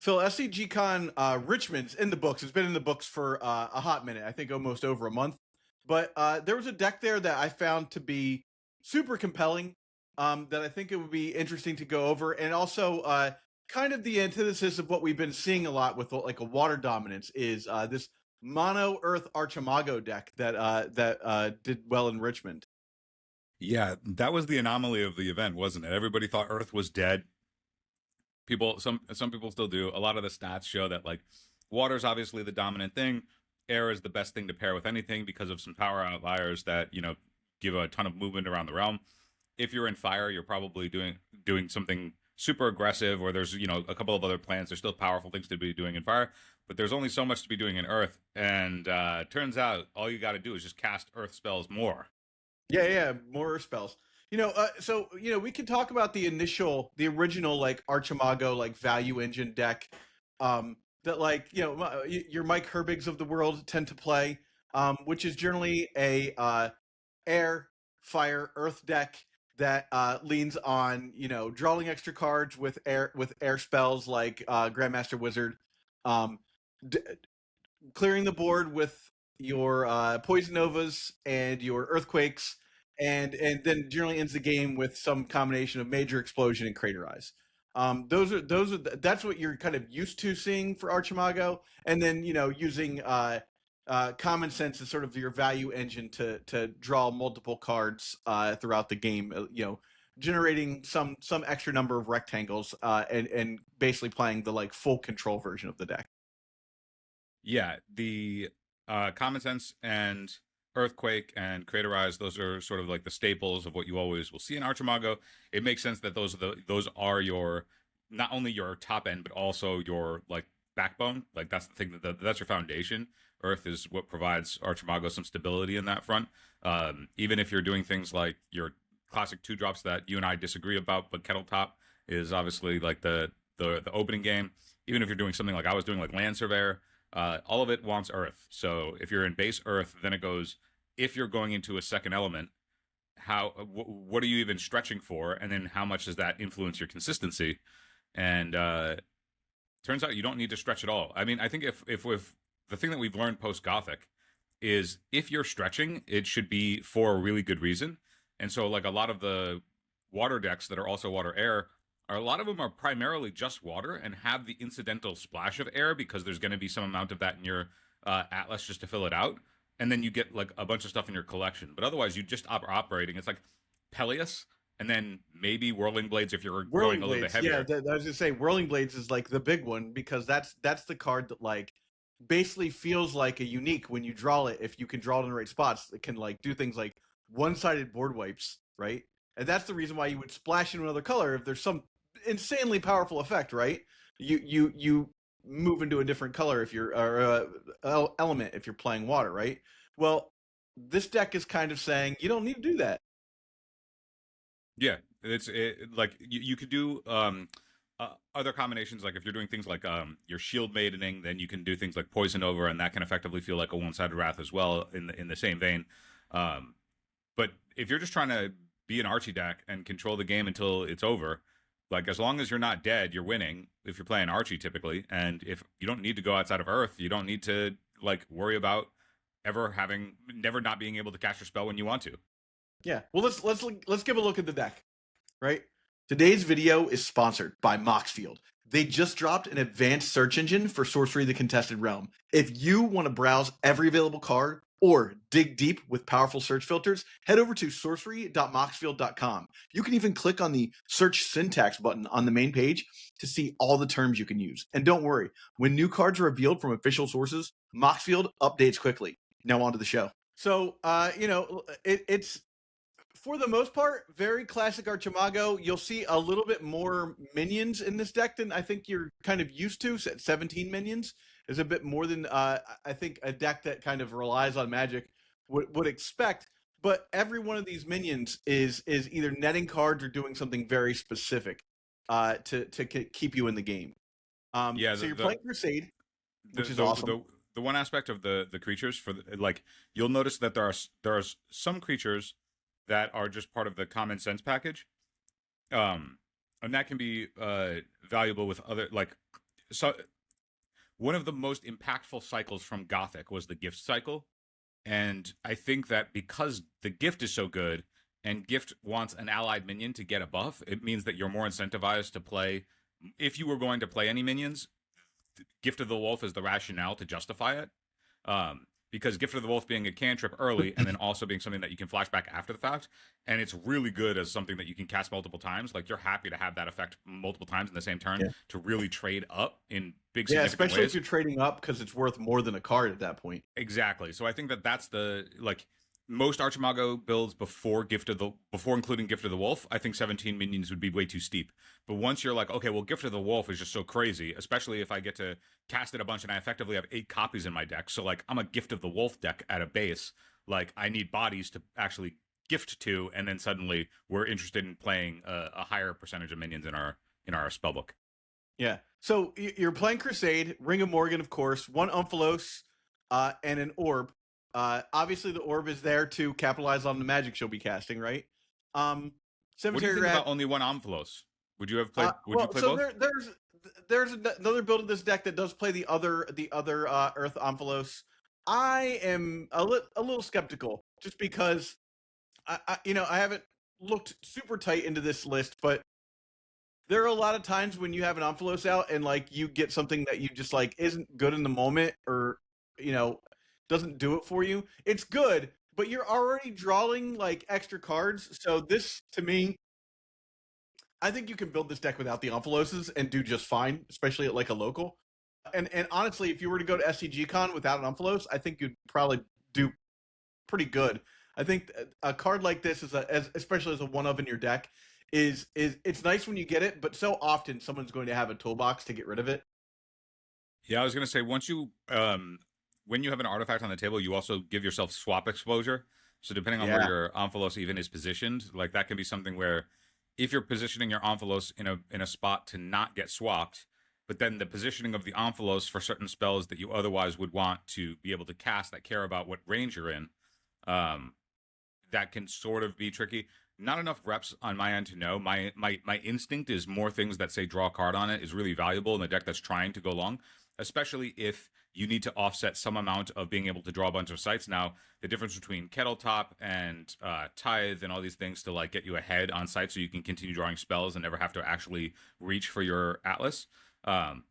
Phil, SCG Con Richmond's in the books. It's been in the books for a hot minute. I think almost over a month. But there was a deck there that I found to be super compelling. That I think it would be interesting to go over, and also kind of the antithesis of what we've been seeing a lot with like a water dominance is this Mono Earth Archimago deck that did well in Richmond. Yeah, that was the anomaly of the event, wasn't it? Everybody thought Earth was dead. Some people still do. A lot of the stats show that like water's obviously the dominant thing. Air is the best thing to pair with anything because of some power outliers that, give a ton of movement around the realm. If you're in fire, you're probably doing something super aggressive, or there's, a couple of other plans. There's still powerful things to be doing in fire, but there's only so much to be doing in earth. And turns out all you got to do is just cast earth spells more. Yeah, more Earth spells. We can talk about the original like Archimago like value engine deck, that like your Mike Herbigs of the world tend to play, which is generally a air, fire, earth deck that leans on drawing extra cards with air spells like Grandmaster Wizard, um, d- clearing the board with your Poison Novas and your Earthquakes, and then generally ends the game with some combination of Major Explosion and Craterize. That's what you're kind of used to seeing for Archimago, and then using common sense as sort of your value engine to draw multiple cards throughout the game. Generating some extra number of rectangles and basically playing the like full control version of the deck. Yeah, the common sense and earthquake and craterize, those are sort of like the staples of what you always will see in Archimago. It makes sense that those are your, not only your top end but also your like backbone. Like that's the thing that's your foundation. Earth is what provides Archimago some stability in that front. Even if you're doing things like your classic 2-drops that you and I disagree about, but Kettle Top is obviously like the opening game. Even if you're doing something like I was doing, like Land Surveyor, all of it wants earth. So if you're in base earth, then it goes, if you're going into a second element, what are you even stretching for? And then how much does that influence your consistency? And turns out you don't need to stretch at all. I mean, I think if the thing that we've learned post Gothic is if you're stretching, it should be for a really good reason. And so like a lot of the water decks that are also water air, a lot of them are primarily just water and have the incidental splash of air because there's going to be some amount of that in your atlas just to fill it out. And then you get like a bunch of stuff in your collection. But otherwise, you just operating. It's like Peleus, and then maybe Whirling Blades if you're going a little bit heavier. Yeah, I was gonna say Whirling Blades is like the big one because that's the card that like basically feels like a unique when you draw it. If you can draw it in the right spots, it can like do things like one-sided board wipes, right? And that's the reason why you would splash in another color if there's some insanely powerful effect, right? You move into a different color if you're or element if you're playing water, right? Well, this deck is kind of saying you don't need to do that. Yeah, like you could do other combinations. Like if you're doing things like your shield maidening, then you can do things like poison over, and that can effectively feel like a one-sided wrath as well in the same vein. But if you're just trying to be an Archie deck and control the game until it's over, like as long as you're not dead, you're winning. If you're playing Archie typically, and if you don't need to go outside of Earth, you don't need to like worry about never not being able to cast your spell when you want to. Yeah. Well, let's give a look at the deck, right? Today's video is sponsored by Moxfield. They just dropped an advanced search engine for Sorcery: The Contested Realm. If you want to browse every available card or dig deep with powerful search filters, head over to sorcery.moxfield.com. You can even click on the search syntax button on the main page to see all the terms you can use. And don't worry, when new cards are revealed from official sources, Moxfield updates quickly. Now on to the show. So, it's for the most part, very classic Archimago. You'll see a little bit more minions in this deck than I think you're kind of used to. 17 minions is a bit more than I think a deck that kind of relies on magic would expect. But every one of these minions is either netting cards or doing something very specific to keep you in the game. So you're playing Crusade, which is awesome. The one aspect of the creatures like you'll notice that there are some creatures that are just part of the common sense package, and that can be valuable with other like so one of the most impactful cycles from Gothic was the gift cycle. And I think that because the gift is so good and gift wants an allied minion to get a buff, it means that you're more incentivized to play. If you were going to play any minions, Gift of the Wolf is the rationale to justify it. Because Gift of the Wolf being a cantrip early and then also being something that you can flash back after the fact, and it's really good as something that you can cast multiple times. Like, you're happy to have that effect multiple times in the same turn to really trade up in big significant especially ways. if you're trading up because it's worth more than a card at that point. Exactly. So I think that that's the most Archamago builds before including Gift of the Wolf. I think 17 minions would be way too steep. But once you're like, okay, well, Gift of the Wolf is just so crazy, especially if I get to cast it a bunch and I effectively have 8 copies in my deck. So like, I'm a Gift of the Wolf deck at a base. Like, I need bodies to actually gift to, and then suddenly we're interested in playing a higher percentage of minions in our spellbook. Yeah. So you're playing Crusade, Ring of Morgan, of course, 1 Omphalos, and an Orb. Obviously, the Orb is there to capitalize on the magic she'll be casting, right? What do you think about only 1 Omphalos? Would you have played? Would you play both? There's another build of this deck that does play the other Earth Omphalos. I am a little skeptical, just because I haven't looked super tight into this list, but there are a lot of times when you have an Omphalos out and like you get something that you just like isn't good in the moment, or doesn't do it for you. It's good, but you're already drawing like extra cards. So this, to me, I think you can build this deck without the Omphaloses and do just fine, especially at like a local. And honestly, if you were to go to SCG Con without an Omphalos, I think you'd probably do pretty good. I think a card like this especially as a one of in your deck is it's nice when you get it, but so often someone's going to have a toolbox to get rid of it. Yeah, I was gonna say, once you when you have an artifact on the table, you also give yourself swap exposure. So depending on where your Omphalos even is positioned, like that can be something where if you're positioning your Omphalos in a spot to not get swapped, but then the positioning of the Omphalos for certain spells that you otherwise would want to be able to cast that care about what range you're in, that can sort of be tricky. Not enough reps on my end to know. My instinct is more things that say draw a card on it is really valuable in a deck that's trying to go long, especially if you need to offset some amount of being able to draw a bunch of sites. Now, the difference between Kettletop and Tithe and all these things to like get you ahead on site so you can continue drawing spells and never have to actually reach for your Atlas. But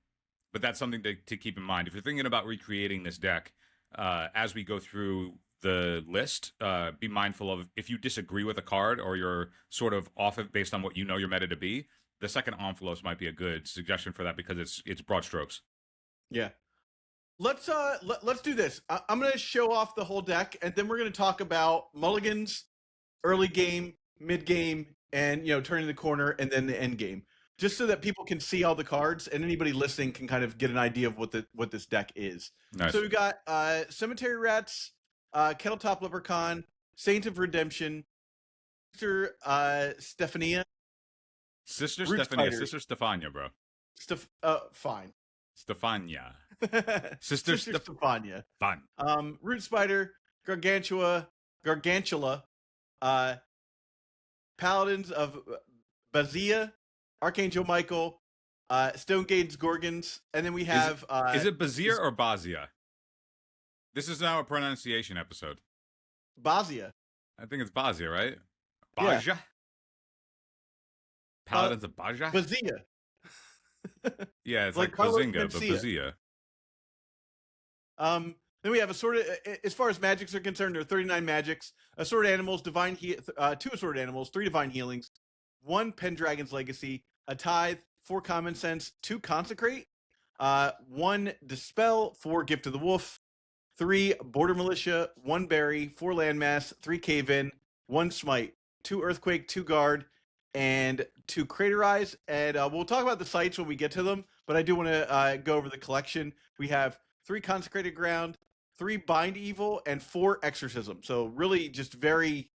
that's something to keep in mind. If you're thinking about recreating this deck, as we go through the list, be mindful of if you disagree with a card or you're sort of off it based on what you know your meta to be, the second Omphalos might be a good suggestion for that because it's broad strokes. Yeah. Let's do this. I'm going to show off the whole deck, and then we're going to talk about Mulligans, early game, mid game, and turning the corner, and then the end game, just so that people can see all the cards, and anybody listening can kind of get an idea of what this deck is. Nice. So we got Cemetery Rats, Kettletop Leprechaun, Saint of Redemption, Sister Stephania, Sister Root Stephania, Spider. Sister Stefania, bro. Fine. Stefania. Sister Stefania. Fun. Root Spider, Gargantula, Paladins of Bazia, Archangel Michael, Stonegate's Gorgons, and then we have... Is it Bazir or Bazia? This is now a pronunciation episode. Bazia. I think it's Bazia, right? Baja? Yeah. Paladins of Baja? Bazia. Yeah, it's like Carlos Bazinga, but Mencia. Bazia. Then we have as far as magics are concerned, there are 39 magics, assorted animals, 2 assorted animals, 3 divine healings, 1 Pendragon's Legacy, a Tithe, 4 Common Sense, 2 Consecrate, 1 Dispel, 4 Gift of the Wolf, 3 Border Militia, 1 Berry, 4 Landmass, 3 Cave In, 1 Smite, 2 Earthquake, 2 Guard, and 2 Craterize. And we'll talk about the sites when we get to them, but I do want to go over the collection. We have 3 Consecrated Ground, 3 Bind Evil, and 4 Exorcism. So really just very,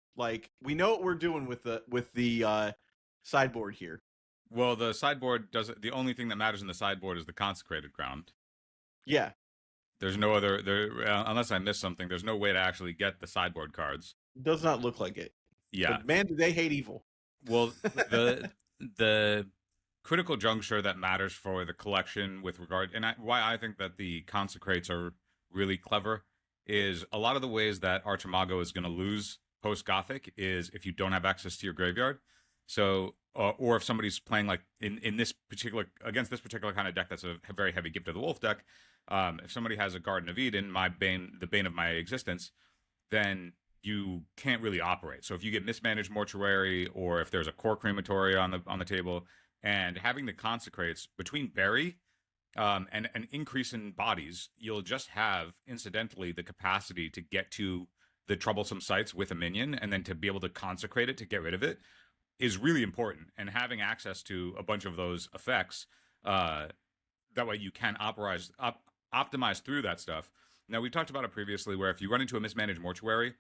we know what we're doing with the sideboard here. Well, the sideboard the only thing that matters in the sideboard is the Consecrated Ground. Yeah. There's no other, unless I missed something, there's no way to actually get the sideboard cards. Does not look like it. Yeah. But man, do they hate evil. Well, the critical juncture that matters for the collection with regard, and why I think that the consecrates are really clever is a lot of the ways that Archamago is going to lose post Gothic is if you don't have access to your graveyard. So, or if somebody's playing like in this particular against this particular kind of deck that's a very heavy Gift of the Wolf deck. If somebody has a Garden of Eden, the bane of my existence, then you can't really operate. So if you get mismanaged mortuary, or if there's a core crematory on the table, and having the consecrates between bury and an increase in bodies, you'll just have incidentally the capacity to get to the troublesome sites with a minion, and then to be able to consecrate it to get rid of it is really important. And having access to a bunch of those effects, that way you can optimize through that stuff. Now, we talked about it previously, where if you run into a mismanaged mortuary,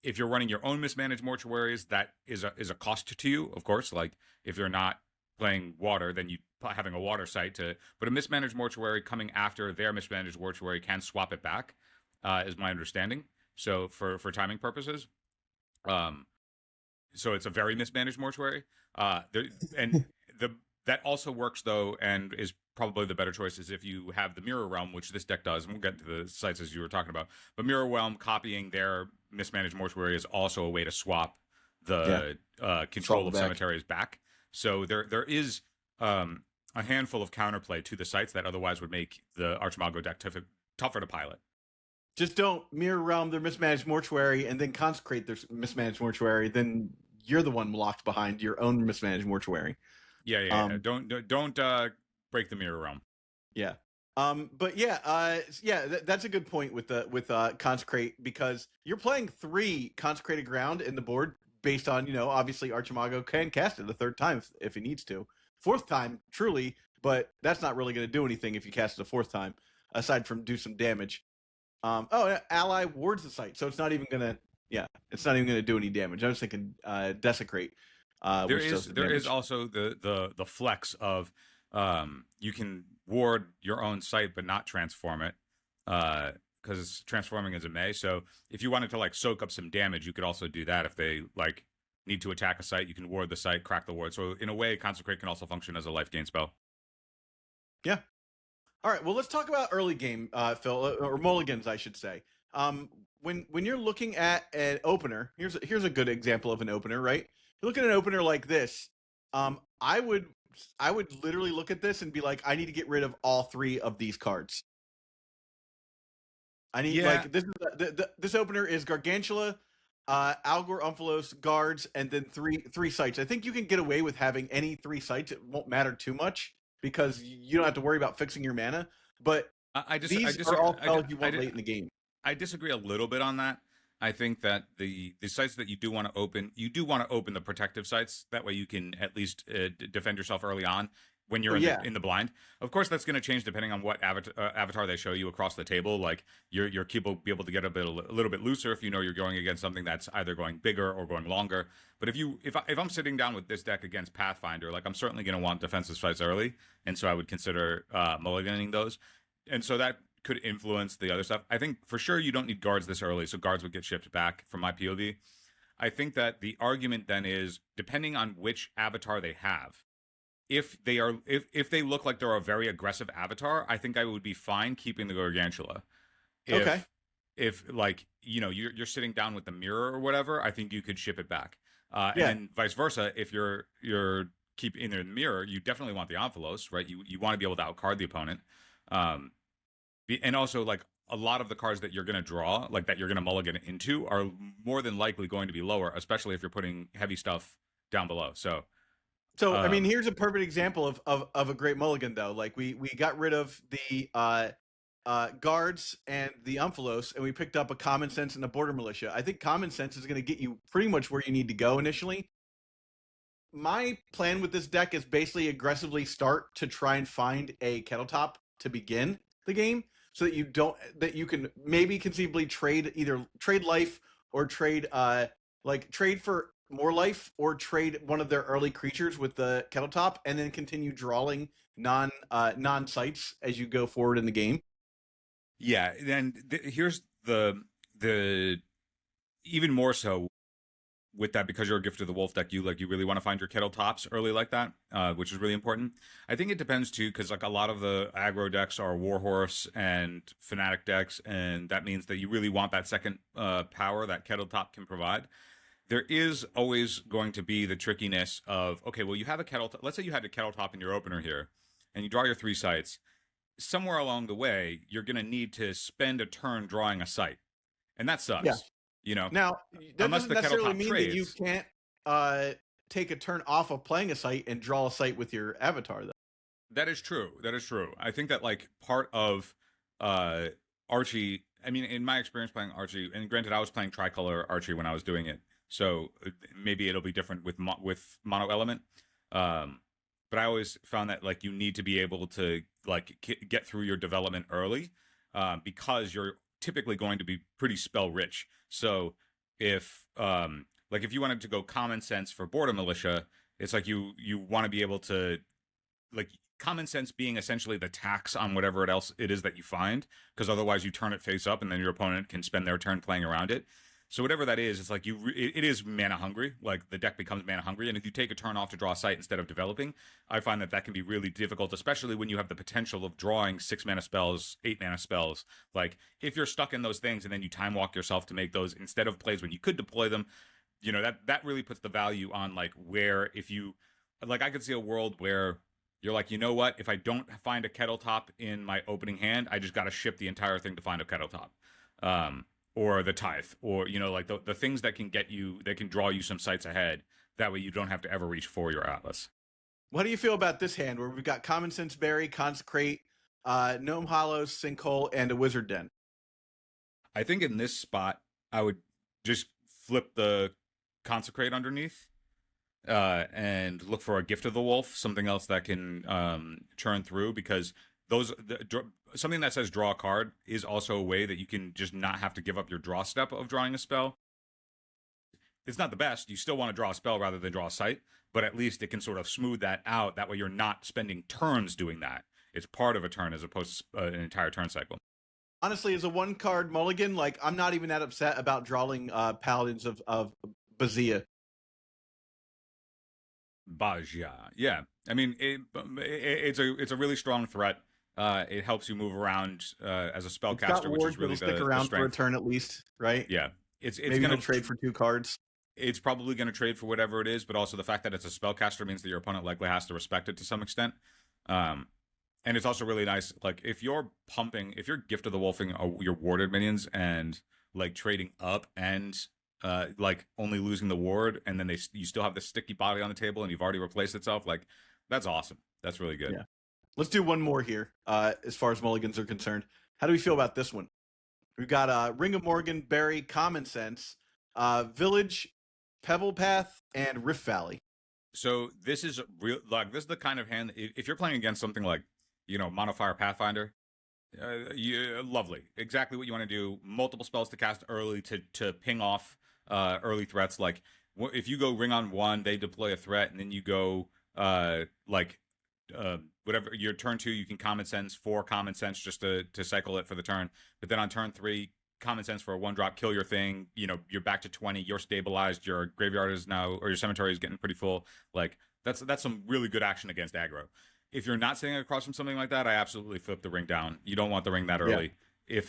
if you're running your own mismanaged mortuaries, that is a cost to you, of course. Like if you're not playing water, then you having a water site but a mismanaged mortuary coming after their mismanaged mortuary can swap it back, is my understanding. So for timing purposes, so it's a very mismanaged mortuary. That also works though, and is probably the better choice, is if you have the Mirror Realm, which this deck does, and we'll get to the sites as you were talking about. But Mirror Realm copying their mismanaged mortuary is also a way to swap the control of cemeteries back. So there is a handful of counterplay to the sites that otherwise would make the Archamago deck tougher to pilot. Just don't Mirror Realm their mismanaged mortuary and then consecrate their mismanaged mortuary. Then you're the one locked behind your own mismanaged mortuary. Yeah. Don't break the Mirror Realm. Yeah. But that's a good point with consecrate, because you're playing 3 consecrated ground in the board based on, obviously Archamago can cast it a 3rd time if he needs to. 4th time, truly, but that's not really going to do anything if you cast it a 4th time, aside from do some damage. Ally wards the site, so it's not even gonna do any damage. I was thinking desecrate. There is also the flex of you can ward your own site but not transform it, because transforming is a may. So if you wanted to like soak up some damage, you could also do that. If they like need to attack a site, you can ward the site, crack the ward. So in a way, consecrate can also function as a life gain spell. Yeah. All right, well, let's talk about early game, Phil, or mulligans, I should say. When you're looking at an opener, here's a good example of an opener, right? You look at an opener like this. I would literally look at this and be like, I need to get rid of all 3 of these cards. I need like this opener is Gargantula, Algor, Umphalos, Guards, and then three sites. I think you can get away with having any 3 sites. It won't matter too much, because you don't have to worry about fixing your mana. But these are all spells you want late in the game. I disagree a little bit on that. I think that the sites that you do want to open, the protective sites. That way you can at least defend yourself early on when you're in the blind. Of course, that's going to change depending on what avatar they show you across the table. Like your keep will be able to get a little bit looser if you're going against something that's either going bigger or going longer. But if I'm sitting down with this deck against Pathfinder, like I'm certainly going to want defensive sites early, and so I would consider mulliganing those. And so that could influence the other stuff. I think for sure you don't need guards this early, so guards would get shipped back from my POV. I think that the argument then is, depending on which avatar they have, if they look like they're a very aggressive avatar, I think I would be fine keeping the Gargantula. If like you're sitting down with the mirror or whatever, I think you could ship it back. And then vice versa, if you're keep in the mirror, you definitely want the Umphalos, right? You want to be able to outcard the opponent. And also, like, a lot of the cards that you're going to draw, like that you're going to mulligan into, are more than likely going to be lower, especially if you're putting heavy stuff down below. So I mean, here's a perfect example of a great mulligan, though. Like we got rid of the guards and the Umphalos, and we picked up a Common Sense and a Border Militia. I think Common Sense is going to get you pretty much where you need to go initially. My plan with this deck is basically aggressively start to try and find a kettle top to begin the game, so that you can maybe conceivably trade life or trade for more life, or trade one of their early creatures with the kettle top, and then continue drawing non sites as you go forward in the game. Yeah, then here's the even more so with that, because you're a Gift of the Wolf deck, you really want to find your kettle tops early like that, which is really important. I think it depends too, because like a lot of the aggro decks are Warhorse and Fnatic decks, and that means that you really want that second power that kettle top can provide. There is always going to be the trickiness of, okay, well, you have a kettle. Let's say you had a kettle top in your opener here, and you draw your 3 sites. Somewhere along the way, you're going to need to spend a turn drawing a site, and that sucks. Yeah. You know, Now that unless doesn't the kettle necessarily top mean trades, that you can't take a turn off of playing a site and draw a site with your avatar, though. That is true. That is true. I think that like part of Archie, I mean, in my experience playing Archie, and granted, I was playing tricolor Archie when I was doing it, so maybe it'll be different with mono element. But I always found that like you need to be able to like get through your development early, because you're typically going to be pretty spell rich. So if like if you wanted to go common sense for Border Militia, it's like you want to be able to, like, common sense being essentially the tax on whatever else it is that you find, because otherwise you turn it face up and then your opponent can spend their turn playing around it. So whatever that is, it's like it is mana hungry. Like the deck becomes mana hungry, and if you take a turn off to draw a site instead of developing, I find that can be really difficult, especially when you have the potential of drawing 6 mana spells, 8 mana spells. Like if you're stuck in those things and then you time walk yourself to make those instead of plays when you could deploy them, you know, that really puts the value on like where, if you, like, I could see a world where you're like, you know what, if I don't find a kettle top in my opening hand, I just got to ship the entire thing to find a kettle top. Or the tithe, or, you know, like the things that can get you, that can draw you some sites ahead. That way you don't have to ever reach for your Atlas. What do you feel about this hand where we've got Common Sense Berry, Consecrate, Gnome Hollow, Sinkhole, and a Wizard Den? I think in this spot, I would just flip the Consecrate underneath, and look for a Gift of the Wolf, something else that can churn through, because something that says draw a card is also a way that you can just not have to give up your draw step of drawing a spell. It's not the best. You still want to draw a spell rather than draw a site, but at least it can sort of smooth that out. That way you're not spending turns doing that. It's part of a turn as opposed to an entire turn cycle. Honestly, as a 1-card mulligan, like, I'm not even that upset about drawing Paladins of Bazia. Baja. Yeah. I mean, it's a really strong threat. It helps you move around as a spellcaster, which is really stick around for a turn at least, right? Yeah, it's maybe going to trade for 2 cards. It's probably going to trade for whatever it is, but also the fact that it's a spellcaster means that your opponent likely has to respect it to some extent. And it's also really nice, like if you're Gift of the Wolfing your warded minions and like trading up and like only losing the ward, and then you still have the sticky body on the table and you've already replaced itself, like that's awesome. That's really good. Yeah. Let's do one more here, as far as mulligans are concerned. How do we feel about this one? We've got Ring of Morgan, Berry, Common Sense, Village, Pebble Path, and Rift Valley. So this is real. Like this is the kind of hand, if you're playing against something like, you know, Monofire Pathfinder, lovely. Exactly what you want to do. Multiple spells to cast early to ping off early threats. Like if you go Ring on 1, they deploy a threat, and then you go whatever your turn 2, you can Common Sense 4 Common Sense just to cycle it for the turn. But then on turn 3, Common Sense for a 1-drop, kill your thing. You know, you're back to 20. You're stabilized. Your graveyard is now, or your cemetery is getting pretty full. Like that's some really good action against aggro. If you're not sitting across from something like that, I absolutely flip the ring down. You don't want the ring that early. Yeah.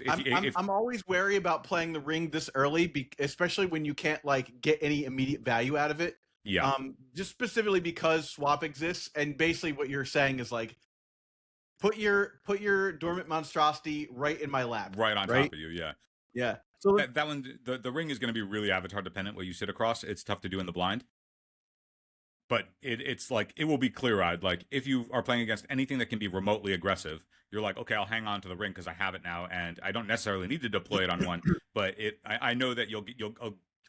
I'm always wary about playing the ring this early, especially when you can't like get any immediate value out of it. Yeah. Just specifically because swap exists, and basically what you're saying is like, put your dormant monstrosity right in my lap, right on top of you. Yeah. Yeah. So that one, the ring is going to be really avatar dependent. What you sit across, it's tough to do in the blind. But it's like, it will be clear-eyed. Like, if you are playing against anything that can be remotely aggressive, you're like, okay, I'll hang on to the ring because I have it now, and I don't necessarily need to deploy it on one. But I know that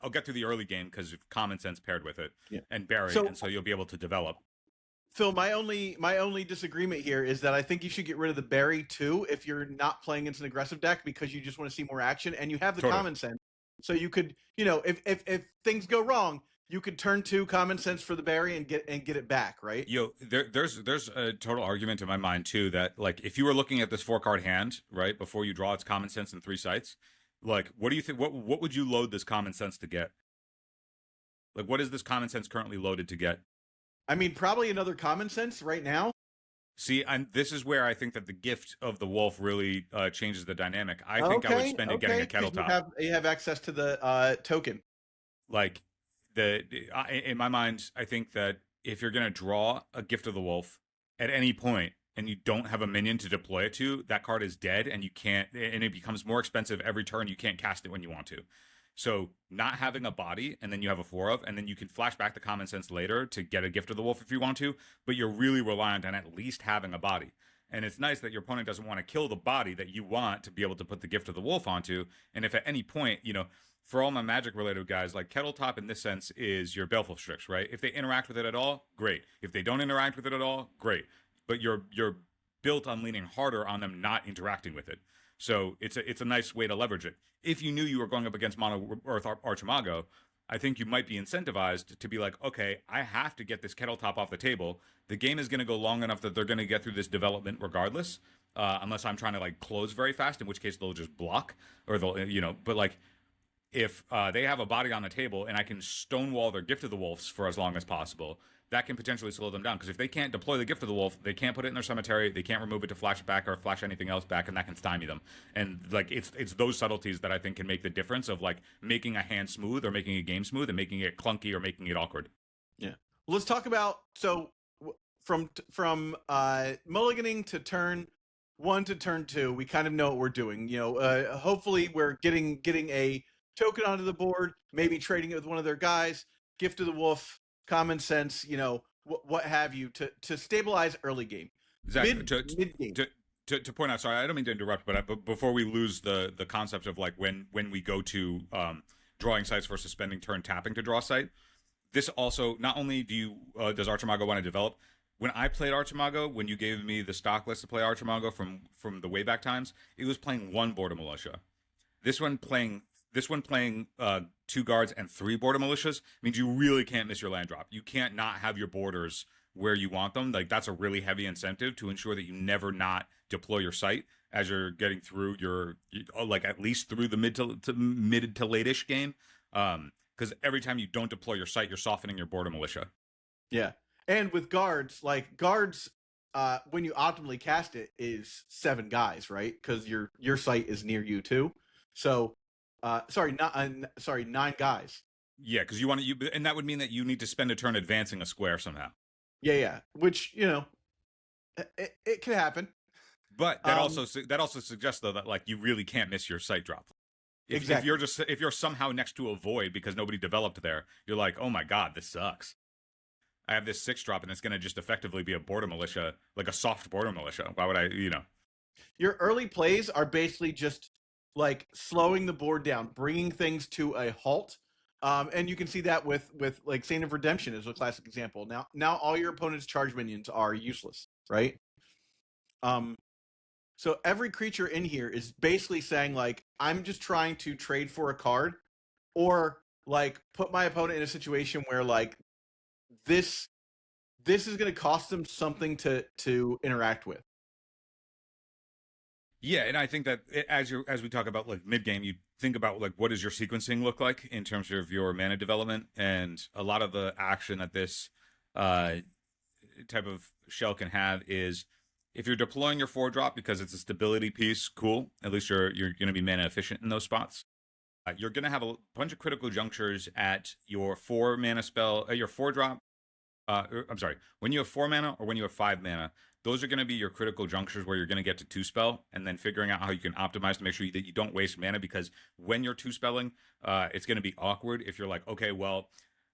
I'll get through the early game because of Common Sense paired with it, and Berry, and so you'll be able to develop. Phil, my only disagreement here is that I think you should get rid of the Berry too if you're not playing against an aggressive deck, because you just want to see more action, and you have the Common Sense, so you could, you know, if things go wrong, you could turn to Common Sense for the Berry and get it back, right? Yo, there's a total argument in my mind too that, like, if you were looking at this 4-card hand right before you draw its Common Sense in 3 sites, like, what do you think? What would you load this Common Sense to get? Like, what is this common sense currently loaded to get? I mean, probably another common sense right now. See, and this is where I think that the gift of the wolf really changes the dynamic. I think I would Okay, spend it getting okay, a kettle because top. you have access to the token. Like in my mind, I think that if you're gonna draw a gift of the wolf at any point and you don't have a minion to deploy it to, that card is dead, and you can't, and it becomes more expensive every turn. You can't cast it when you want to. So not having a body, and then you have a 4 of, and then you can flash back the common sense later to get a gift of the wolf if you want to, but you're really reliant on at least having a body. And it's nice that your opponent doesn't want to kill the body that you want to be able to put the gift of the wolf onto. And if at any point, for all my magic related guys, like Kettletop in this sense is your Baleful Strix, right? If they interact with it at all, great. If they don't interact with it at all, great. But you're built on leaning harder on them not interacting with it. So it's a nice way to leverage it. If you knew you were going up against Mono Earth Archimago, I think you might be incentivized to be like, okay, I have to get this Kettletop off the table. The game is going to go long enough that they're going to get through this development regardless, unless I'm trying to like close very fast, in which case they'll just block, or they'll, but like if they have a body on the table and I can stonewall their Gift of the Wolves for as long as possible, that can potentially slow them down. Because if they can't deploy the Gift of the Wolf, they can't put it in their cemetery, they can't remove it to flash it back or flash anything else back, and that can stymie them. And like it's those subtleties that I think can make the difference of like making a hand smooth or making a game smooth and making it clunky or making it awkward. Yeah. Well, let's talk about from mulliganing to turn 1 to turn 2, we kind of know what we're doing. Hopefully we're getting a token onto the board, maybe trading it with one of their guys, Gift of the Wolf, common sense, what have you, to stabilize early game. Zach, mid game. To point out, sorry, I don't mean to interrupt, but before we lose the concept of like when we go to drawing sites versus spending turn tapping to draw site, this also, not only does Archimago want to develop, when I played Archimago, when you gave me the stock list to play Archimago from the way back times, it was playing 1 Border Militia. This one playing 2 guards and 3 border militias means you really can't miss your land drop. You can't not have your borders where you want them. Like that's a really heavy incentive to ensure that you never not deploy your site as you're getting through like at least through the mid to late-ish game. Because every time you don't deploy your site, you're softening your border militia. Yeah, and with guards, when you optimally cast it is 7 guys, right? Because your site is near you too. So. 9 guys. Yeah, because and that would mean that you need to spend a turn advancing a square somehow. Yeah, which it could happen. But that also suggests though that like you really can't miss your site drop. Exactly. If you're somehow next to a void because nobody developed there, you're like, oh my god, this sucks. I have this 6 drop and it's going to just effectively be a border militia, like a soft border militia. Why would I? Your early plays are basically just like slowing the board down, bringing things to a halt. And you can see that with like Saint of Redemption is a classic example. Now all your opponent's charge minions are useless, right? So every creature in here is basically saying like, I'm just trying to trade for a card, or like put my opponent in a situation where like this is going to cost them something to interact with. Yeah, and I think that as we talk about like mid game, you think about like what does your sequencing look like in terms of your mana development, and a lot of the action that this type of shell can have is if you're deploying your 4-drop because it's a stability piece, cool. At least you're going to be mana efficient in those spots. You're going to have a bunch of critical junctures at your 4 mana spell, your 4-drop. I'm sorry, when you have 4 mana or when you have 5 mana. Those are going to be your critical junctures where you're going to get to 2-spell, and then figuring out how you can optimize to make sure that you don't waste mana, because when you're 2-spelling, it's going to be awkward if you're like, okay, well,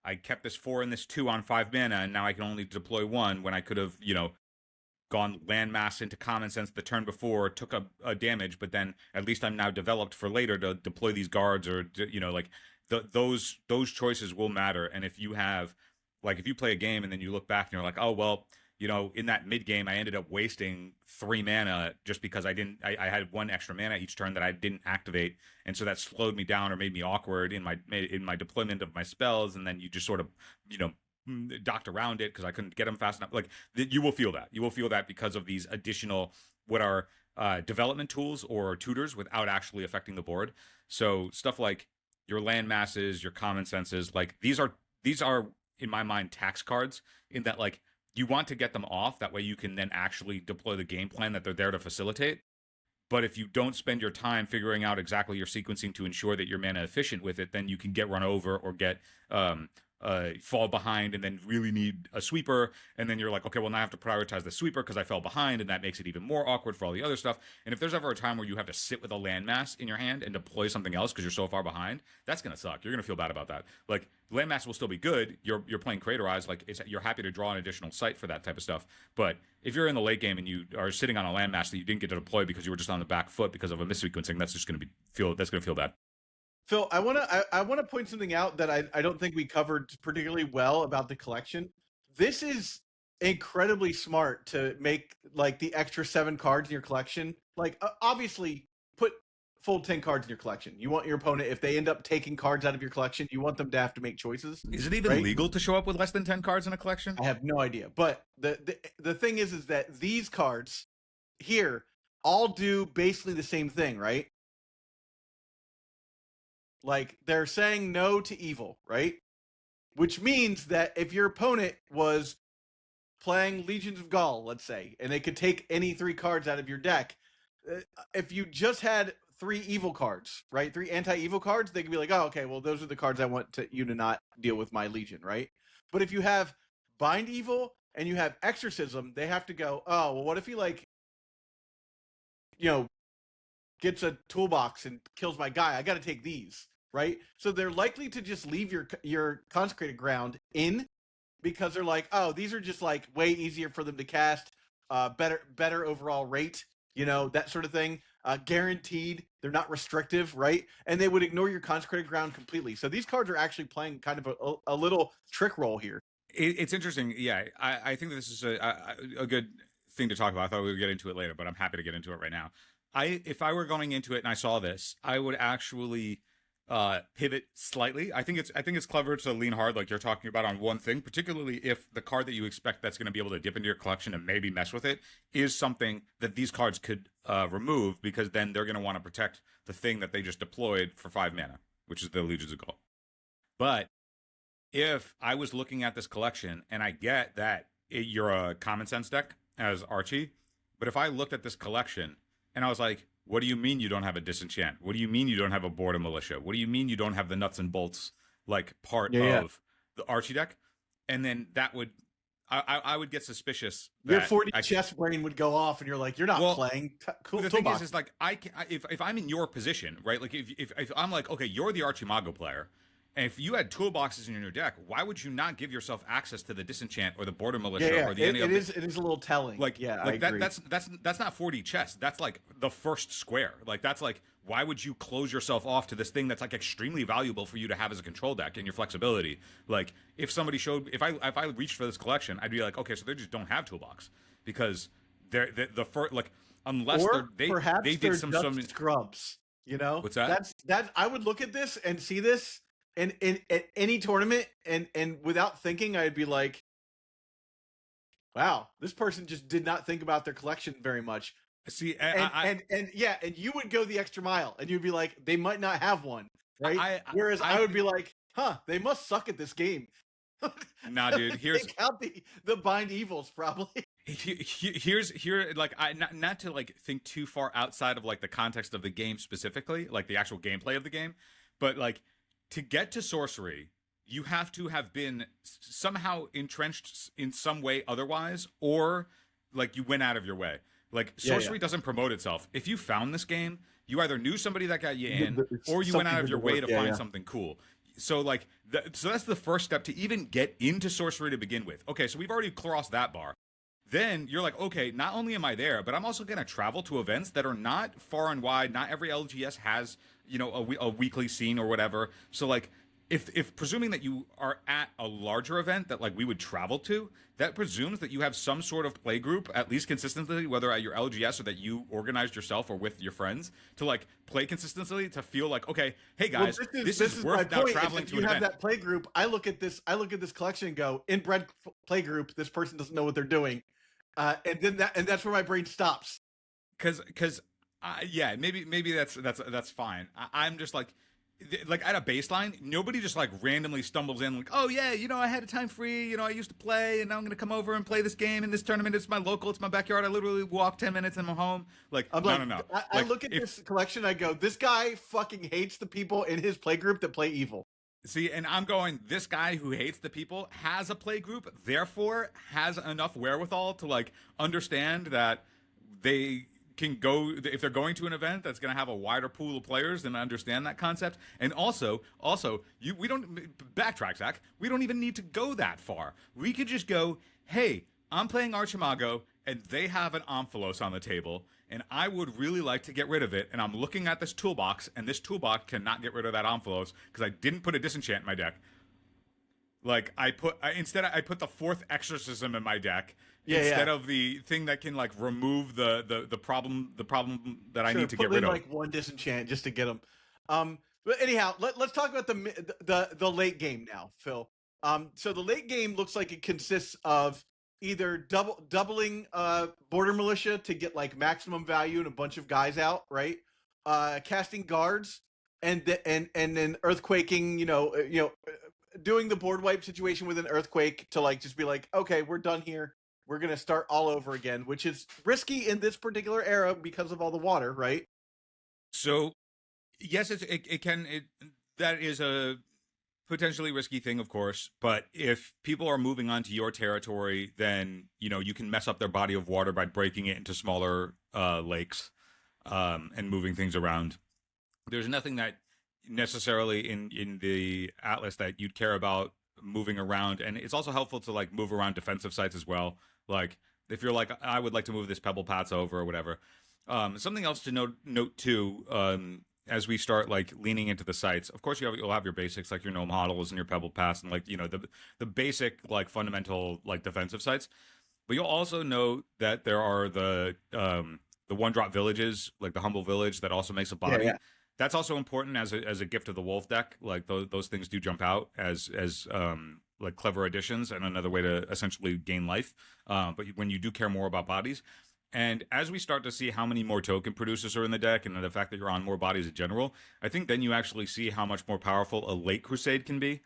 I kept this 4 and this 2 on 5 mana, and now I can only deploy 1 when I could have, gone landmass into common sense the turn before, took a damage, but then at least I'm now developed for later to deploy these guards, or, those choices will matter. And if you have, like, if you play a game and then you look back and you're like, oh, well, in that mid game, I ended up wasting 3 mana just because I had 1 extra mana each turn that I didn't activate, and so that slowed me down or made me awkward in my deployment of my spells. And then you just sort of docked around it because I couldn't get them fast enough. Like you will feel that. You will feel that because of these additional what are development tools or tutors without actually affecting the board. So stuff like your land masses, your common senses, like these are these are, in my mind, tax cards in that, like, you want to get them off. That way you can then actually deploy the game plan that they're there to facilitate. But if you don't spend your time figuring out exactly your sequencing to ensure that you're mana efficient with it, then you can get run over or get fall behind and then really need a sweeper. And then you're like, okay, well, now I have to prioritize the sweeper because I fell behind, and that makes it even more awkward for all the other stuff. And if there's ever a time where you have to sit with a landmass in your hand and deploy something else because you're so far behind, that's going to suck. You're going to feel bad about that. Like, landmass will still be good. You're playing Craterize. Like, you're happy to draw an additional site for that type of stuff. But if you're in the late game and you are sitting on a landmass that you didn't get to deploy because you were just on the back foot because of a missequencing, that's just going to feel bad. Phil, I wanna point something out that I don't think we covered particularly well about the collection. This is incredibly smart to make like the extra 7 cards in your collection. Like obviously put full 10 cards in your collection. You want your opponent, if they end up taking cards out of your collection, you want them to have to make choices. Is it even right? legal to show up with less than 10 cards in a collection? I have no idea. But the thing is that these cards here all do basically the same thing, right? Like, they're saying no to evil, right? Which means that if your opponent was playing Legions of Gaul, let's say, and they could take any 3 cards out of your deck, if you just had 3 evil cards, right? 3 anti-evil cards, they could be like, oh, okay, well, those are the cards I want you to not deal with my Legion, right? But if you have Bind Evil and you have Exorcism, they have to go, oh, well, what if he, like, gets a toolbox and kills my guy? I got to take these. Right, so they're likely to just leave your consecrated ground in because they're like, oh, these are just like way easier for them to cast, better overall rate, that sort of thing. Guaranteed, they're not restrictive, right? And they would ignore your consecrated ground completely. So these cards are actually playing kind of a little trick role here. It's interesting. Yeah, I think this is a good thing to talk about. I thought we would get into it later, but I'm happy to get into it right now. If I were going into it and I saw this, I would actually pivot slightly. I think it's clever to lean hard, like you're talking about, on one thing, particularly if the card that you expect that's going to be able to dip into your collection and maybe mess with it is something that these cards could remove, because then they're going to want to protect the thing that they just deployed for 5 mana, which is the Legions of Gaul. But if I was looking at this collection, and I get that you're a common sense deck as Archie, but if I looked at this collection and I was like, what do you mean you don't have a disenchant? What do you mean you don't have a board of militia? What do you mean you don't have the nuts and bolts like part of the Archie deck? And then that would, I would get suspicious. Your 40 chess brain would go off, and you're like, you're not playing. Cool. The thing is like if I'm in your position, right? Like if I'm like, okay, you're the Archimago player, and if you had toolboxes in your deck, why would you not give yourself access to the disenchant or the border militia or the any other? It is a little telling. Like, I that, agree. that's not 4D chess. That's like the first square. Like, that's like, why would you close yourself off to this thing that's like extremely valuable for you to have as a control deck and your flexibility? Like, if I reached for this collection, I'd be like, okay, so they just don't have toolbox, because the first, like, unless they did some scrubs. What's that? That's I would look at this and see this. And at any tournament, and without thinking, I'd be like, wow, this person just did not think about their collection very much. See, and you would go the extra mile, and you'd be like, they might not have one, right? Whereas I would be like, huh, they must suck at this game. Nah, dude, here's count the bind evils probably. Like, not to like think too far outside of like the context of the game specifically, like the actual gameplay of the game, but like, to get to sorcery, you have to have been somehow entrenched in some way otherwise, or like you went out of your way. Like, sorcery doesn't promote itself. If you found this game, you either knew somebody that got you in, or you went out of your way to find something cool. So like, so that's the first step to even get into sorcery to begin with. Okay, so we've already crossed that bar. Then you're like, okay, not only am I there, but I'm also going to travel to events that are not far and wide. Not every LGS has, a weekly scene or whatever. So like, if presuming that you are at a larger event that like we would travel to, that presumes that you have some sort of play group, at least consistently, whether at your LGS or that you organized yourself or with your friends, to like play consistently, to feel like, okay, hey guys, this is worth now traveling to an event. If you have that play group, I look at this collection and go, inbred play group, this person doesn't know what they're doing. And that's where my brain stops. Cause maybe that's fine. I'm just like, like at a baseline, nobody just like randomly stumbles in like, oh yeah, I had a time free, I used to play, and now I'm gonna come over and play this game in this tournament. It's my local, it's my backyard. I literally walk 10 minutes and I'm home. Like, I'm no, like, no, no. I Like, look at this collection, I go, this guy fucking hates the people in his playgroup that play evil. see, and I'm going, this guy who hates the people has a play group, therefore has enough wherewithal to like understand that they can go, if they're going to an event that's going to have a wider pool of players, and understand that concept. And also we don't backtrack, Zach, we don't even need to go that far. We could just go, hey, I'm playing Archamago and they have an Amphalos on the table, and I would really like to get rid of it, and I'm looking at this toolbox, and this toolbox cannot get rid of that Amphalos because I didn't put a disenchant in my deck. Like, I put the fourth exorcism in my deck instead of the thing that can like remove the problem that I need to get rid of. Like one disenchant just to get them. But anyhow, let's talk about the late game now, Phil. So the late game looks like it consists of either doubling border militia to get like maximum value and a bunch of guys out, right? Casting guards, and then earthquaking, doing the board wipe situation with an earthquake to like just be like, okay, we're done here. We're gonna start all over again, which is risky in this particular era because of all the water, right? So, yes, that is a potentially risky thing, of course. But if people are moving onto your territory, then you can mess up their body of water by breaking it into smaller lakes and moving things around. There's nothing that necessarily in the Atlas that you'd care about moving around, and it's also helpful to like move around defensive sites as well. Like if you're like, I would like to move this pebble paths over or whatever. Something else to note too, as we start like leaning into the sites. Of course, you'll have your basics like your gnome models and your pebble paths and like the basic like fundamental like defensive sites. But you'll also know that there are the one drop villages, like the humble village that also makes a body. Yeah. That's also important as a gift of the wolf deck. Like those things do jump out as like clever additions and another way to essentially gain life. But when you do care more about bodies, and as we start to see how many more token producers are in the deck, and the fact that you're on more bodies in general, I think then you actually see how much more powerful a late crusade can be.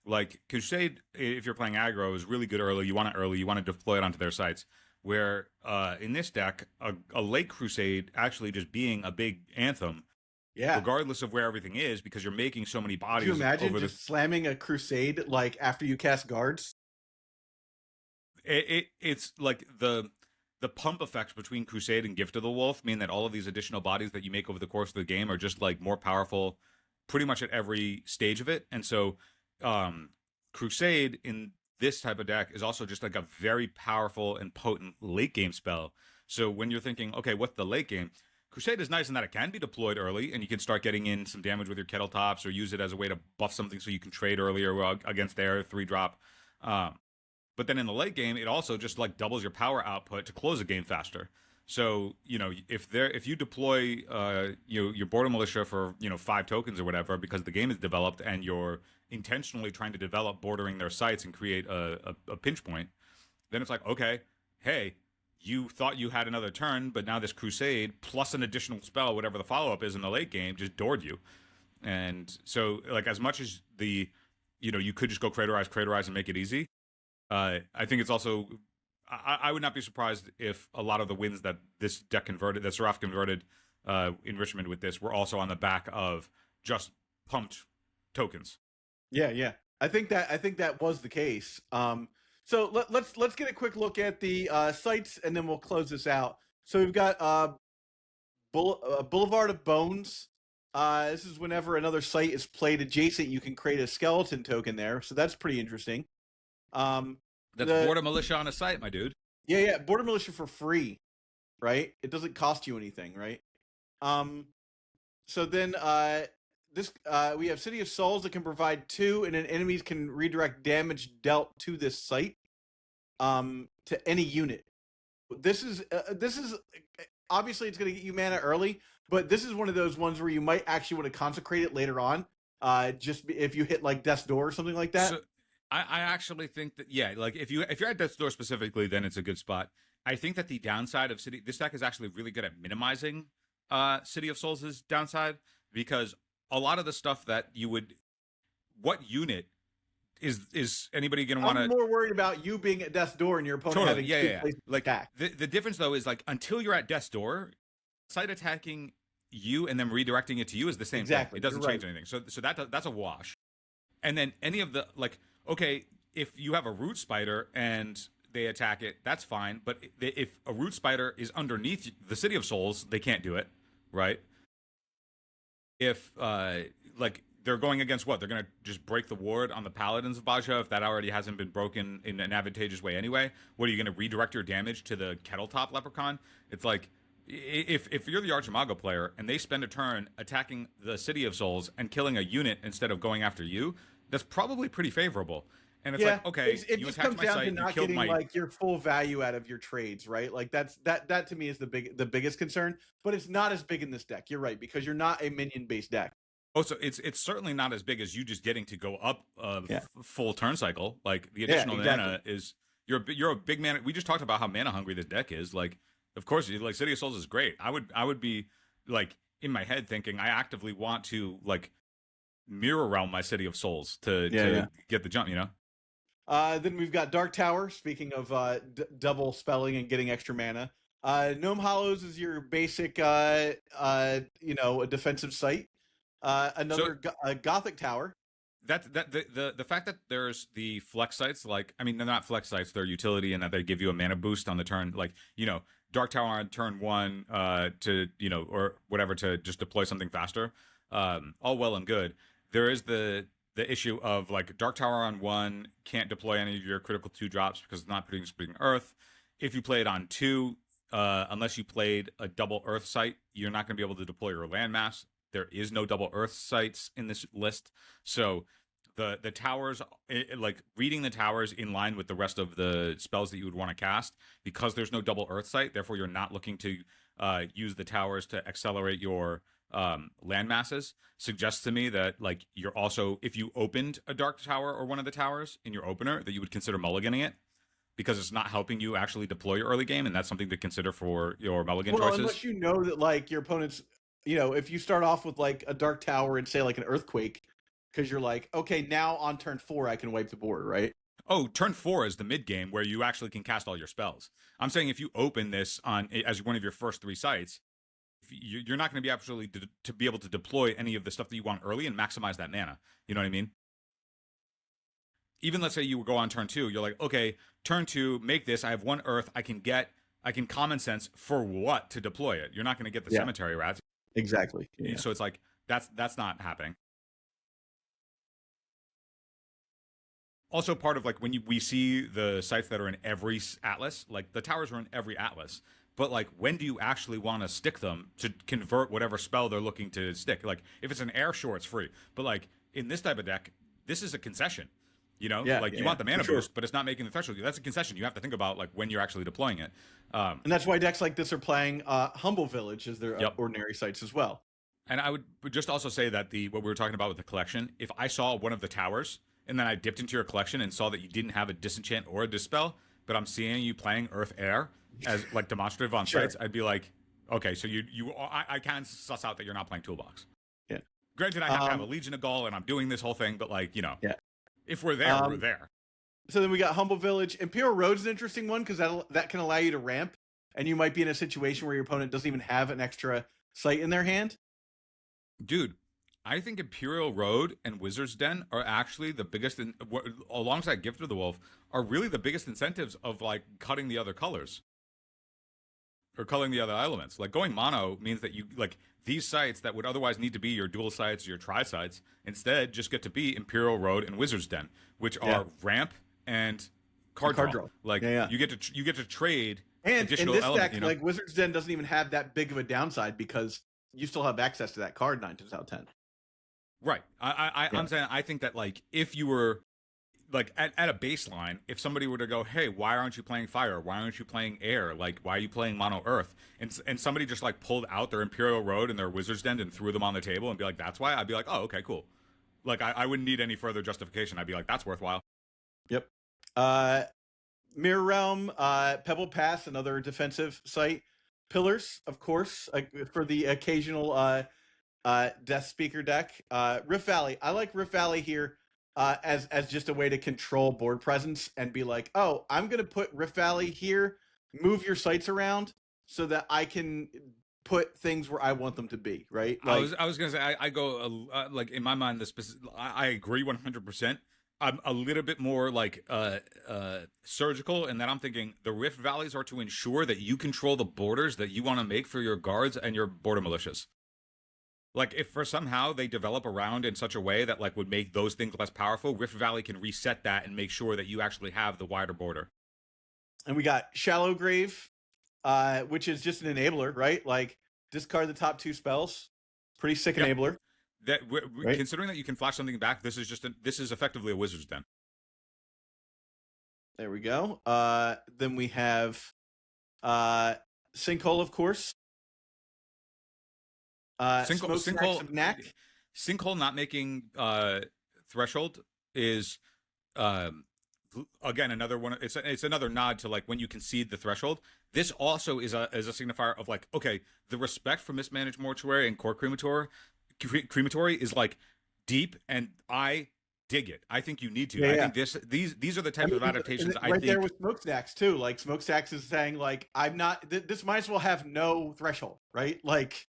Like crusade, if you're playing aggro, is really good early. You want it early. You want to deploy it onto their sites. Where in this deck, a late crusade actually just being a big anthem. Yeah. Regardless of where everything is, because you're making so many bodies. Can you imagine just slamming a crusade like after you cast guards? It's like the pump effects between Crusade and Gift of the Wolf mean that all of these additional bodies that you make over the course of the game are just like more powerful pretty much at every stage of it. And so Crusade in this type of deck is also just like a very powerful and potent late game spell. So when you're thinking, okay, what's the late game? Crusade is nice in that it can be deployed early, and you can start getting in some damage with your kettle tops, or use it as a way to buff something so you can trade earlier against their 3-drop. But then in the late game, it also just like doubles your power output to close a game faster. So if you deploy your border militia for 5 tokens or whatever because the game is developed and you're intentionally trying to develop bordering their sites and create a pinch point, then it's like, okay, hey, you thought you had another turn, but now this crusade plus an additional spell, whatever the follow-up is in the late game, just doored you. And so like as much as you could just go Craterize and make it easy, I think it's also I would not be surprised if a lot of the wins that this deck converted, that Seraph converted in Richmond with this, were also on the back of just pumped tokens. Yeah. I think that was the case. So let's get a quick look at the sites, and then we'll close this out. So we've got Boulevard of Bones. This is whenever another site is played adjacent, you can create a skeleton token there. So that's pretty interesting. That's border militia on a site, my dude. Yeah, border militia for free, right? It doesn't cost you anything, right? So then we have City of Souls that can provide 2, and then enemies can redirect damage dealt to this site to any unit. This is obviously it's going to get you mana early, but this is one of those ones where you might actually want to consecrate it later on. Just if you hit like Death's Door or something like that. So, I actually think that, yeah, like if you're at Death's Door specifically, then it's a good spot. I think that the downside of this deck is actually really good at minimizing City of Souls' downside, because a lot of the stuff that you would, what unit is anybody going to want to? I'm more worried about you being at death's door and your opponent having two places to like attack. the difference though is like until you're at death's door, side attacking you and then redirecting it to you is the same thing. It doesn't change anything. So that's a wash. And then any of the like, okay, if you have a root spider and they attack it, that's fine. But if a root spider is underneath the City of Souls, they can't do it, right? If like they're going against what? They're going to just break the ward on the Paladins of Baja if that already hasn't been broken in an advantageous way anyway. What are you going to redirect your damage to the Kettletop Leprechaun? It's like if you're the Archamago player and they spend a turn attacking the City of Souls and killing a unit instead of going after you, that's probably pretty favorable. And it's like, okay, it you just attacked comes my down site, to you not killed getting my like your full value out of your trades, right? Like that to me is the biggest concern. But it's not as big in this deck. You're right, because you're not a minion based deck. Oh, so it's certainly not as big as you just getting to go up full turn cycle. Like the additional mana is you're a big mana. We just talked about how mana hungry this deck is. Like, of course, like City of Souls is great. I would be like in my head thinking I actively want to like mirror realm my City of Souls to get the jump. You know. Then we've got Dark Tower. Speaking of double spelling and getting extra mana, Gnome Hollows is your basic, a defensive site. Another Gothic Tower. The fact that there's the flex sites, like I mean, they're not flex sites; they're utility, and that they give you a mana boost on the turn. Like Dark Tower on turn 1 to or whatever to just deploy something faster. All well and good. There is the issue of like Dark Tower on 1 can't deploy any of your critical 2 drops because it's not producing Earth. If you play it on 2, unless you played a double Earth site, you're not going to be able to deploy your landmass. There is no double Earth sites in this list, so the towers, like reading the towers in line with the rest of the spells that you would want to cast, because there's no double Earth site. Therefore, you're not looking to use the towers to accelerate your land masses. Suggests to me that like you're also, if you opened a Dark Tower or one of the towers in your opener, that you would consider mulliganing it, because it's not helping you actually deploy your early game, and that's something to consider for your mulligan choices. Unless you know that like your opponent's, if you start off with like a Dark Tower and say like an Earthquake, because you're like, okay, now on turn 4 I can wipe the board, right? Oh, turn 4 is the mid game where you actually can cast all your spells. I'm saying if you open this on as one of your first 3 sites, you're not going to be actually to be able to deploy any of the stuff that you want early and maximize that mana. You know what I mean? Even let's say you go on turn 2, you're like, okay, turn 2, make this. I have 1 Earth. I can common sense for what to deploy it. You're not going to get the cemetery rats. Exactly. Yeah. So it's like that's not happening. Also, part of like when we see the sites that are in every atlas, like the towers are in every atlas, but like when do you actually want to stick them to convert whatever spell they're looking to stick? Like if it's an air shore, it's free. But like in this type of deck, this is a concession. You want the mana boost, but it's not making the threshold. That's a concession. You have to think about like when you're actually deploying it. And that's why decks like this are playing Humble Village as their ordinary sites as well. And I would just also say that what we were talking about with the collection, if I saw one of the towers and then I dipped into your collection and saw that you didn't have a disenchant or a dispel, but I'm seeing you playing Earth Air as like demonstrative on sites, I'd be like, okay, so I can suss out that you're not playing Toolbox. Yeah. Granted, I have to have a Legion of Gaul and I'm doing this whole thing, but like, if we're there, we're there. So then we got Humble Village. Imperial Road's an interesting one because that can allow you to ramp, and you might be in a situation where your opponent doesn't even have an extra site in their hand. Dude, I think Imperial Road and Wizard's Den are actually the biggest, alongside Gift of the Wolf, are really the biggest incentives of like cutting the other colors or culling the other elements. Like going mono means that you like these sites that would otherwise need to be your dual sites or your tri sites instead just get to be Imperial Road and Wizard's Den, which are ramp and card draw. Like you get to trade and additional in this elements. Deck, like Wizard's Den doesn't even have that big of a downside because you still have access to that card 9 times out of 10. Right. I'm saying I think that like if you were like at a baseline, if somebody were to go, hey, why aren't you playing fire? Why aren't you playing air? Like, why are you playing Mono Earth? And somebody just like pulled out their Imperial Road and their Wizard's Den and threw them on the table and be like, that's why. I'd be like, oh, okay, cool. Like I wouldn't need any further justification. I'd be like, that's worthwhile. Yep. Mirror Realm, Pebble Pass, another defensive site. Pillars, of course, for the occasional Death Speaker deck. Rift Valley. I like Rift Valley here as just a way to control board presence and be like, oh, I'm gonna put Rift Valley here. Move your sites around so that I can put things where I want them to be. Right. Like, I was gonna say I go like in my mind I agree 100%. I'm a little bit more like surgical in that I'm thinking the Rift Valleys are to ensure that you control the borders that you want to make for your guards and your border militias. Like if for somehow they develop around in such a way that like would make those things less powerful, Rift Valley can reset that and make sure that you actually have the wider border. And we got Shallow Grave, which is just an enabler, right? Like discard the top 2 spells. Pretty sick enabler. That right? Considering that you can flash something back, this is effectively a Wizard's Den. There we go. Then we have Sinkhole, of course. Sinkhole of Knack. Sinkhole not making Threshold is again another one. It's another nod to like when you concede the threshold. This also is a signifier of like, okay, the respect for Mismanaged Mortuary and Core Crematory is like deep, and I dig it. I think you need to. I think these are the type of adaptations I think. There with Smokestacks too. Like Smokestacks is saying like, I'm not. This might as well have no threshold, right? Like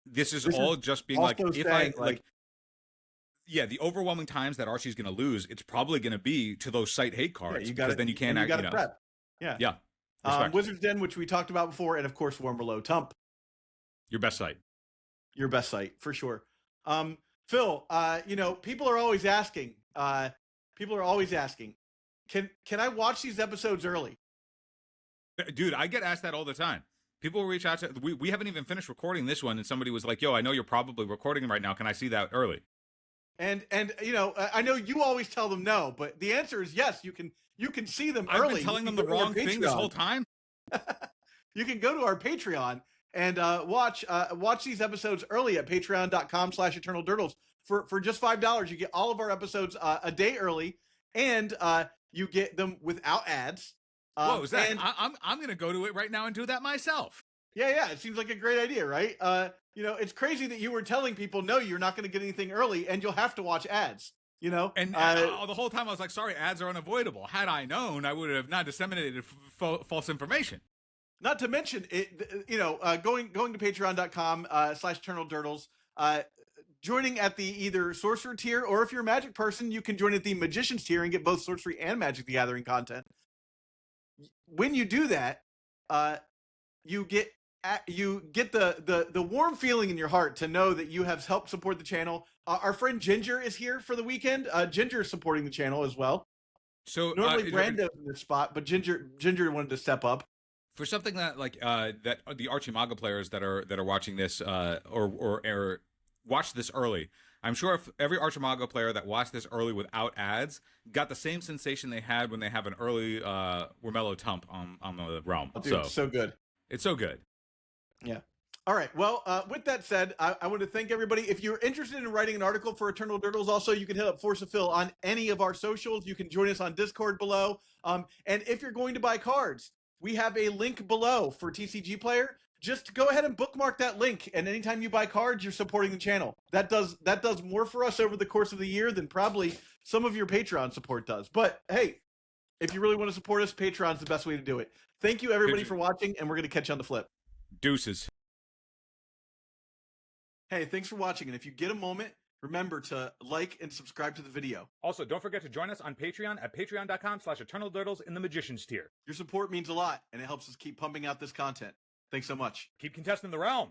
this is all just being like, if I like. Yeah, the overwhelming times that Archie's going to lose, it's probably going to be to those site hate cards because then you can't act. You know, prep. Yeah. Wizard's Den, which we talked about before, and of course Warm Below Tump. Your best site. Your best site for sure. Phil, you know, people are always asking. Can I watch these episodes early? Dude, I get asked that all the time. People reach out to we haven't even finished recording this one, and somebody was like, "Yo, I know you're probably recording right now. Can I see that early?" And you know, I know you always tell them no, but the answer is yes. You can see them early. I've been telling them the wrong thing this whole time. You can go to our Patreon and watch these episodes early at patreon.com/eternaldurdles. For just $5, you get all of our episodes a day early, and you get them without ads. Whoa, Zach, I'm going to go to it right now and do that myself. Yeah, it seems like a great idea, right? You know, it's crazy that you were telling people, no, you're not going to get anything early, and you'll have to watch ads. You know, and the whole time I was like, sorry, ads are unavoidable. Had I known, I would have not disseminated false information. Not to mention it, you know, going to patreon.com/eternaldurdles, joining at the either sorcerer tier, or if you're a magic person, you can join at the magician's tier and get both sorcery and Magic the Gathering content. When you do that, you get the warm feeling in your heart to know that you have helped support the channel. Our friend Ginger is here for the weekend. Ginger is supporting the channel as well. So normally Brando's in this spot, but Ginger wanted to step up. For something that like that the Archimago players that are watching this or watched this early, I'm sure if every Archimago player that watched this early without ads got the same sensation they had when they have an early Wormello Tump on the realm. Oh, dude, it's so good. It's so good. Yeah. All right. Well, with that said, I want to thank everybody. If you're interested in writing an article for Eternal Durdles, also, you can hit up Force of Phil on any of our socials. You can join us on Discord below. And if you're going to buy cards, we have a link below for TCG Player. Just go ahead and bookmark that link. And anytime you buy cards, you're supporting the channel. That does more for us over the course of the year than probably some of your Patreon support does. But hey, if you really want to support us, Patreon's the best way to do it. Thank you, everybody, for watching, and we're going to catch you on the flip. Deuces. Hey, thanks for watching, and if you get a moment, remember to like and subscribe to the video. Also, don't forget to join us on Patreon at patreon.com/eternaldurdles in the Magician's tier. Your support means a lot, and it helps us keep pumping out this content. Thanks so much. Keep contesting the realm.